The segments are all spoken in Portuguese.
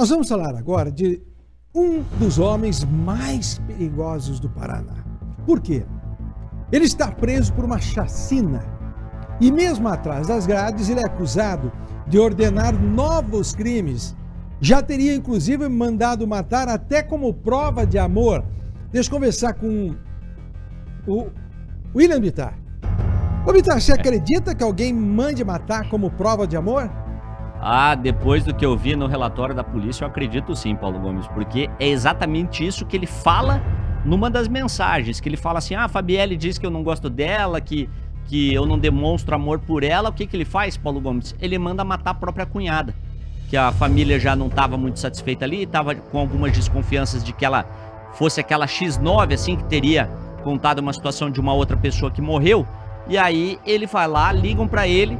Nós vamos falar agora de um dos homens mais perigosos do Paraná. Por quê? Ele está preso por uma chacina e mesmo atrás das grades ele é acusado de ordenar novos crimes. Já teria inclusive mandado matar até como prova de amor. Deixa eu conversar com o William Bittar. Ô Bittar, você acredita que alguém mande matar como prova de amor? Ah, depois do que eu vi no relatório da polícia, eu acredito sim, Paulo Gomes, porque é exatamente isso que ele fala numa das mensagens, que ele fala assim, a Fabielle diz que eu não gosto dela, que eu não demonstro amor por ela. O que ele faz, Paulo Gomes? Ele manda matar a própria cunhada, que a família já não estava muito satisfeita ali, estava com algumas desconfianças de que ela fosse aquela X9, assim, que teria contado uma situação de uma outra pessoa que morreu. E aí ele vai lá, ligam pra ele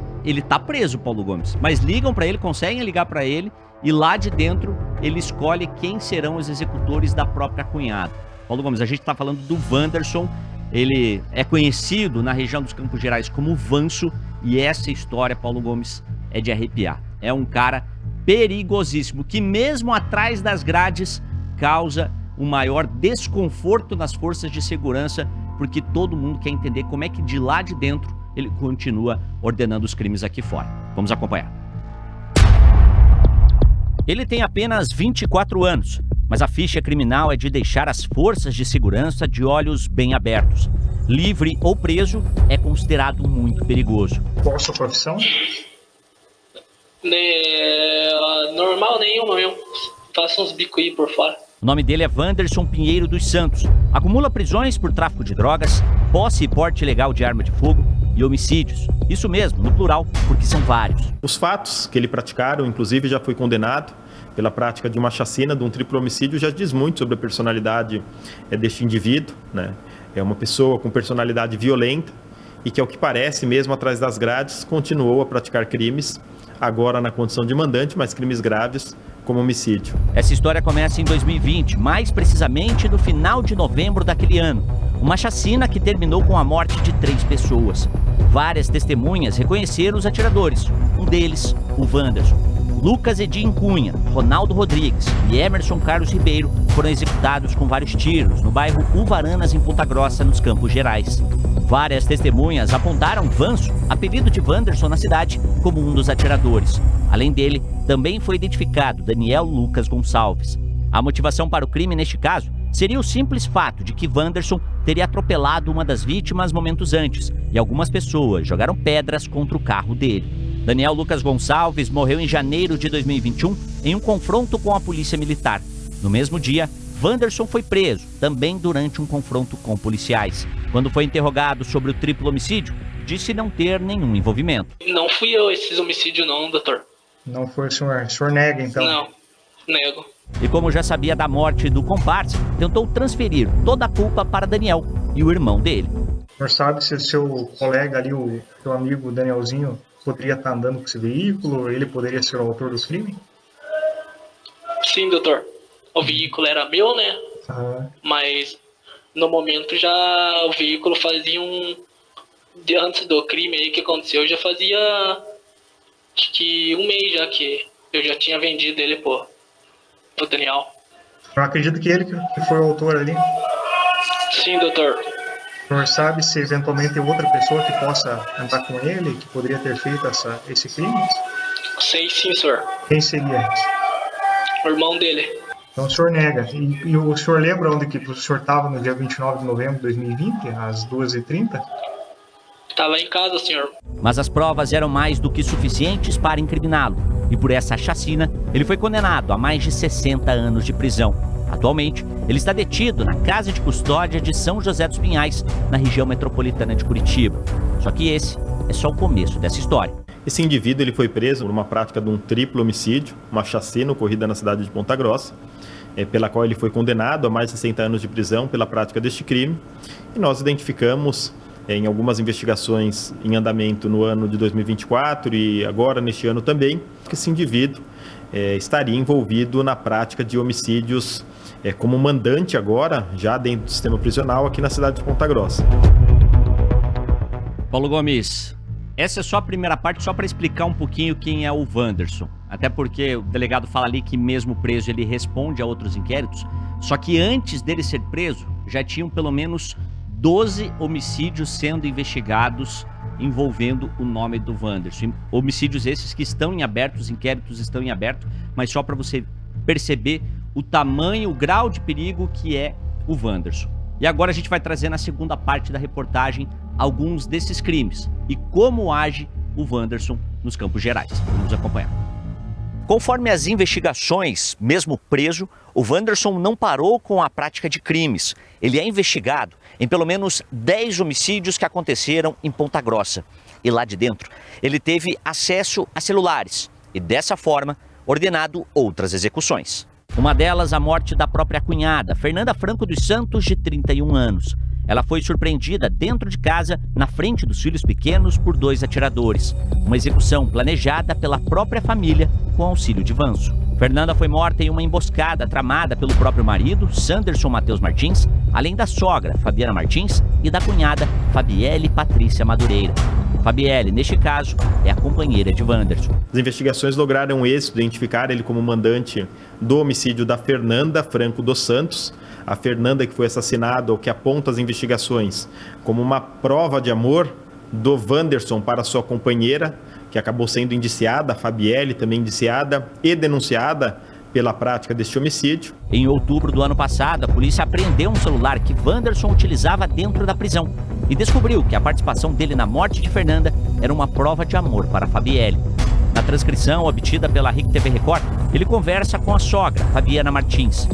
tá preso, Paulo Gomes, mas ligam pra ele, conseguem ligar pra ele, e lá de dentro ele escolhe quem serão os executores da própria cunhada. Paulo Gomes, a gente tá falando do Wanderson, ele é conhecido na região dos Campos Gerais como Vanso, e essa história, Paulo Gomes, é de arrepiar. É um cara perigosíssimo, que mesmo atrás das grades causa um maior desconforto nas forças de segurança, porque todo mundo quer entender como é que de lá de dentro ele continua ordenando os crimes aqui fora. Vamos acompanhar. Ele tem apenas 24 anos, mas a ficha criminal é de deixar as forças de segurança de olhos bem abertos. Livre ou preso, é considerado muito perigoso. Qual a sua profissão? Normal nenhuma mesmo. Faço uns bicos aí por fora. O nome dele é Wanderson Pinheiro dos Santos. Acumula prisões por tráfico de drogas, posse e porte ilegal de arma de fogo e homicídios. Isso mesmo, no plural, porque são vários. Os fatos que ele praticaram, inclusive já foi condenado pela prática de uma chacina, de um triplo homicídio, já diz muito sobre a personalidade deste indivíduo, né? É uma pessoa com personalidade violenta e que, ao que parece, mesmo atrás das grades, continuou a praticar crimes, agora na condição de mandante, mas crimes graves, como homicídio. Essa história começa em 2020, mais precisamente no final de novembro daquele ano. Uma chacina que terminou com a morte de 3 pessoas. Várias testemunhas reconheceram os atiradores. Um deles, o Wanderson. Lucas Edinho Cunha, Ronaldo Rodrigues e Emerson Carlos Ribeiro foram executados com vários tiros no bairro Uvaranas, em Ponta Grossa, nos Campos Gerais. Várias testemunhas apontaram Vanso, apelido de Wanderson na cidade, como um dos atiradores. Além dele, também foi identificado Daniel Lucas Gonçalves. A motivação para o crime neste caso seria o simples fato de que Wanderson teria atropelado uma das vítimas momentos antes e algumas pessoas jogaram pedras contra o carro dele. Daniel Lucas Gonçalves morreu em janeiro de 2021 em um confronto com a polícia militar. No mesmo dia, Wanderson foi preso, também durante um confronto com policiais. Quando foi interrogado sobre o triplo homicídio, disse não ter nenhum envolvimento. Não fui eu esses homicídios não, doutor. Não foi o senhor? O senhor nega, então? Não, nego. E como já sabia da morte do comparsa, tentou transferir toda a culpa para Daniel e o irmão dele. O senhor sabe se o seu colega ali, o seu amigo Danielzinho, poderia estar andando com esse veículo? Ele poderia ser o autor dos crimes? Sim, doutor. O veículo era meu, né? Mas no momento já o veículo fazia antes do crime aí que aconteceu, já fazia acho que um mês já que eu já tinha vendido ele pro Daniel. Eu acredito que ele que foi o autor ali. Sim, doutor. O senhor sabe se eventualmente tem outra pessoa que possa andar com ele, que poderia ter feito esse crime? Sei sim, senhor. Quem seria? O irmão dele. Então o senhor nega. E o senhor lembra onde que o senhor estava no dia 29 de novembro de 2020, às 2h30? Estava em casa, senhor. Mas as provas eram mais do que suficientes para incriminá-lo. E por essa chacina, ele foi condenado a mais de 60 anos de prisão. Atualmente, ele está detido na Casa de Custódia de São José dos Pinhais, na região metropolitana de Curitiba. Só que esse é só o começo dessa história. Esse indivíduo ele foi preso por uma prática de um triplo homicídio, uma chacina ocorrida na cidade de Ponta Grossa, pela qual ele foi condenado a mais de 60 anos de prisão pela prática deste crime. E nós identificamos em algumas investigações em andamento no ano de 2024 e agora neste ano também, que esse indivíduo estaria envolvido na prática de homicídios como mandante agora, já dentro do sistema prisional aqui na cidade de Ponta Grossa. Paulo Gomes, Essa é só a primeira parte, só para explicar um pouquinho quem é o Wanderson. Até porque o delegado fala ali que mesmo preso ele responde a outros inquéritos. Só que antes dele ser preso, já tinham pelo menos 12 homicídios sendo investigados envolvendo o nome do Wanderson. Homicídios esses que estão em aberto, os inquéritos estão em aberto, mas só para você perceber o tamanho, o grau de perigo que é o Wanderson. E agora a gente vai trazer na segunda parte da reportagem alguns desses crimes e como age o Wanderson nos Campos Gerais. Vamos acompanhar. Conforme as investigações, mesmo preso, o Wanderson não parou com a prática de crimes. Ele é investigado em pelo menos 10 homicídios que aconteceram em Ponta Grossa. E lá de dentro, ele teve acesso a celulares e, dessa forma, ordenado outras execuções. Uma delas, a morte da própria cunhada, Fernanda Franco dos Santos, de 31 anos. Ela foi surpreendida dentro de casa, na frente dos filhos pequenos, por 2 atiradores. Uma execução planejada pela própria família, com auxílio de Vanso. Fernanda foi morta em uma emboscada tramada pelo próprio marido, Sanderson Matheus Martins, além da sogra, Fabiana Martins, e da cunhada, Fabielle Patrícia Madureira. Fabielle, neste caso, é a companheira de Wanderson. As investigações lograram êxito, identificar ele como mandante do homicídio da Fernanda Franco dos Santos. A Fernanda que foi assassinada, o que aponta as investigações como uma prova de amor do Wanderson para sua companheira, que acabou sendo indiciada, a Fabielle também indiciada e denunciada pela prática deste homicídio. Em outubro do ano passado, a polícia apreendeu um celular que Wanderson utilizava dentro da prisão e descobriu que a participação dele na morte de Fernanda era uma prova de amor para Fabielle. Na transcrição obtida pela RIC TV Record, ele conversa com a sogra, Fabiana Martins.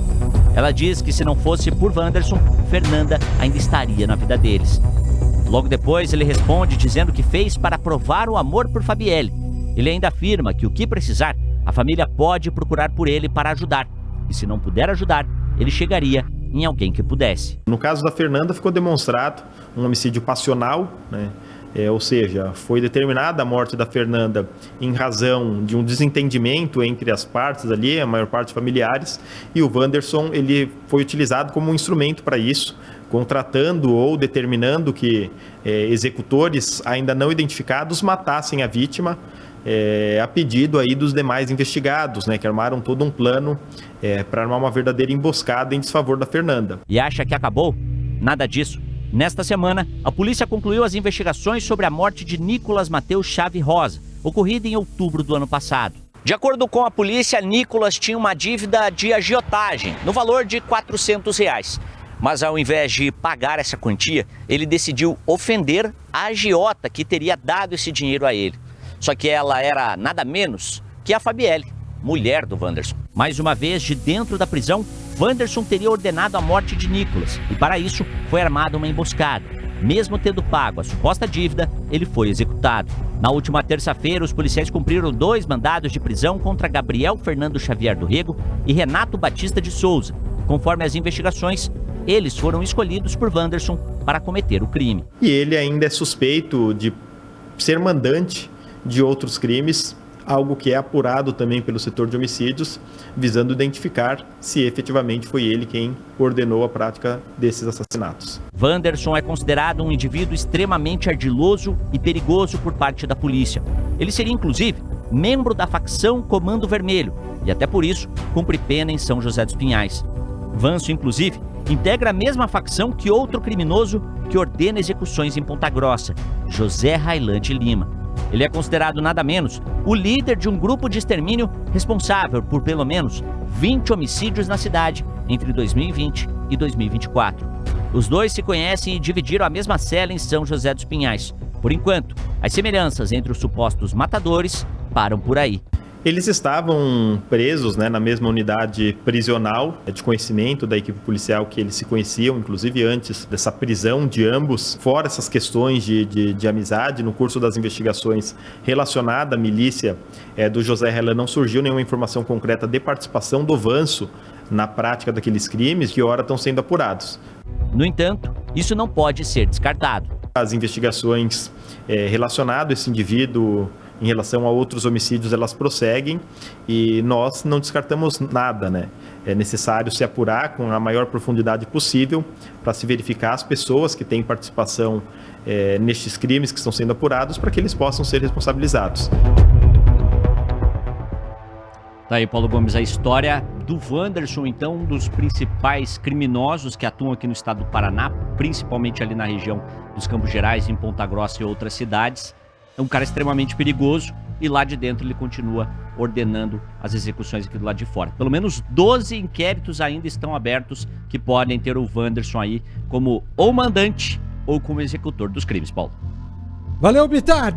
Ela diz que se não fosse por Wanderson, Fernanda ainda estaria na vida deles. Logo depois, ele responde dizendo que fez para provar o amor por Fabielle. Ele ainda afirma que o que precisar, a família pode procurar por ele para ajudar. E se não puder ajudar, ele chegaria em alguém que pudesse. No caso da Fernanda, ficou demonstrado um homicídio passional, né? Ou seja, foi determinada a morte da Fernanda em razão de um desentendimento entre as partes ali, a maior parte familiares, e o Wanderson ele foi utilizado como um instrumento para isso, contratando ou determinando que executores ainda não identificados matassem a vítima, a pedido aí dos demais investigados, né, que armaram todo um plano para armar uma verdadeira emboscada em desfavor da Fernanda. E acha que acabou? Nada disso. Nesta semana, a polícia concluiu as investigações sobre a morte de Nicolas Mateus Chave Rosa, ocorrida em outubro do ano passado. De acordo com a polícia, Nicolas tinha uma dívida de agiotagem, no valor de R$400. Mas ao invés de pagar essa quantia, ele decidiu ofender a agiota que teria dado esse dinheiro a ele. Só que ela era nada menos que a Fabielle, mulher do Wanderson. Mais uma vez, de dentro da prisão, Wanderson teria ordenado a morte de Nicolas e para isso foi armada uma emboscada. Mesmo tendo pago a suposta dívida, ele foi executado. Na última terça-feira, os policiais cumpriram 2 mandados de prisão contra Gabriel Fernando Xavier do Rego e Renato Batista de Souza. Conforme as investigações, eles foram escolhidos por Wanderson para cometer o crime. E ele ainda é suspeito de ser mandante de outros crimes, algo que é apurado também pelo setor de homicídios, visando identificar se efetivamente foi ele quem ordenou a prática desses assassinatos. Wanderson é considerado um indivíduo extremamente ardiloso e perigoso por parte da polícia. Ele seria, inclusive, membro da facção Comando Vermelho e até por isso cumpre pena em São José dos Pinhais. Vanso, inclusive, integra a mesma facção que outro criminoso que ordena execuções em Ponta Grossa, José Railante Lima. Ele é considerado nada menos o líder de um grupo de extermínio responsável por pelo menos 20 homicídios na cidade entre 2020 e 2024. Os dois se conhecem e dividiram a mesma cela em São José dos Pinhais. Por enquanto, as semelhanças entre os supostos matadores param por aí. Eles estavam presos, né, na mesma unidade prisional, de conhecimento da equipe policial que eles se conheciam, inclusive antes dessa prisão de ambos. Fora essas questões de amizade, no curso das investigações relacionadas à milícia do José Relan, não surgiu nenhuma informação concreta de participação do Vanso na prática daqueles crimes, que ora estão sendo apurados. No entanto, isso não pode ser descartado. As investigações relacionadas a esse indivíduo Em relação a outros homicídios, elas prosseguem e nós não descartamos nada, né? É necessário se apurar com a maior profundidade possível para se verificar as pessoas que têm participação nestes crimes que estão sendo apurados para que eles possam ser responsabilizados. Tá aí, Paulo Gomes, a história do Wanderson, então, um dos principais criminosos que atuam aqui no estado do Paraná, principalmente ali na região dos Campos Gerais, em Ponta Grossa e outras cidades. É um cara extremamente perigoso e lá de dentro ele continua ordenando as execuções aqui do lado de fora. Pelo menos 12 inquéritos ainda estão abertos que podem ter o Wanderson aí como ou mandante ou como executor dos crimes, Paulo. Valeu, Bittar!